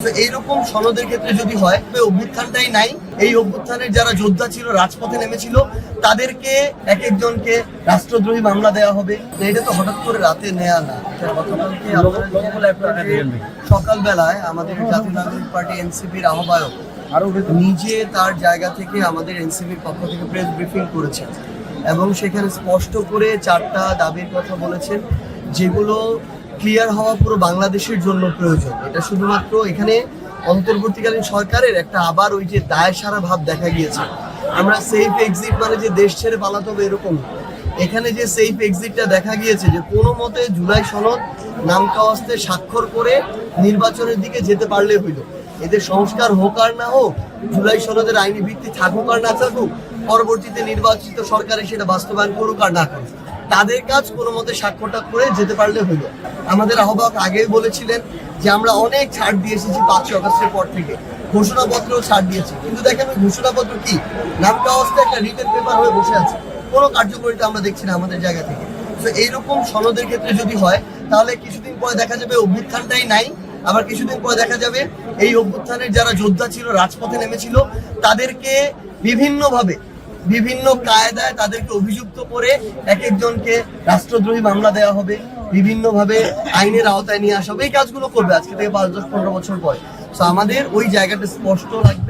তো এইরকম সনদের ক্ষেত্রে যদি হয় তবে অভ্যুত্থানটাই নাই। এই অভ্যুত্থানের যারা যোদ্ধা ছিল, রাজপথে নেমেছিল, তাদেরকে এক একজনকে রাষ্ট্রদ্রোহী মামলা দেওয়া হবে। এটা তো হঠাৎ করে রাতে নেয়া না। সকালবেলায় আমাদের জাতীয় নাগরিক পার্টি এনসিপির আহ্বায়ক নিজে তার জায়গা থেকে আমাদের এনসিপির পক্ষ থেকে প্রেস ব্রিফিং করেছেন এবং সেখানে স্পষ্ট করে 4টা দাবির কথা বলেছেন, যেগুলো ক্লিয়ার হওয়া পুরো বাংলাদেশের জন্য প্রয়োজন। এটা শুধুমাত্র এখানে অন্তর্বর্তীকালীন সরকারের একটা আবার ওই যে দায় সারা ভাব দেখা গিয়েছে। আমরা সেফ এক্সিট মানে যে দেশ ছেড়ে পালাতে হবে এরকম, এখানে যে সেফ এক্সিটটা দেখা গিয়েছে যে কোনো মতে জুলাই সনদ নামকাওয়াস্তে স্বাক্ষর করে নির্বাচনের দিকে যেতে পারলে হইল। এদের সংস্কার হোক আর না হোক, জুলাই সনদের আইনি ভিত্তি থাকুক আর না থাকুক, পরবর্তীতে নির্বাচিত সরকারে সেটা বাস্তবায়ন করুক আর না করুক, তাদের কাজ কোনো মতে স্বাক্ষরটা করে যেতে পারলে হইল। আমাদের আহ্বায়ক আগেই বলেছিলেন যে আমরা অনেক ছাড় দিয়ে এসেছি 5 আগস্টের পর থেকে, ঘোষণাপত্রেও ছাড় দিয়েছি, কিন্তু দেখেন ওই ঘোষণাপত্র কি নামকাওয়াস্তে একটা রিটেন পেপার হয়ে বসে আছে, কোনো কার্যকরিতা আমরা দেখছি না আমাদের জায়গা থেকে। তো এইরকম সনদের ক্ষেত্রে যদি হয় তাহলে কিছুদিন পরে দেখা যাবে অভ্যুত্থানটাই নাই, আবার কিছুদিন পরে দেখা যাবে এই অভ্যুত্থানের যারা যোদ্ধা ছিল, রাজপথে নেমেছিল, তাদেরকে বিভিন্নভাবে বিভিন্ন কায়দায় তাদেরকে অভিযুক্ত করে এক একজনকে রাষ্ট্রদ্রোহী মামলা দেওয়া হবে, বিভিন্নভাবে আইনের আওতায় নিয়ে আসা হবে। এই কাজগুলো করবে আজকে থেকে 5, 10, 15 বছর পরে। তো আমাদের ওই জায়গাটা স্পষ্ট লাগবে।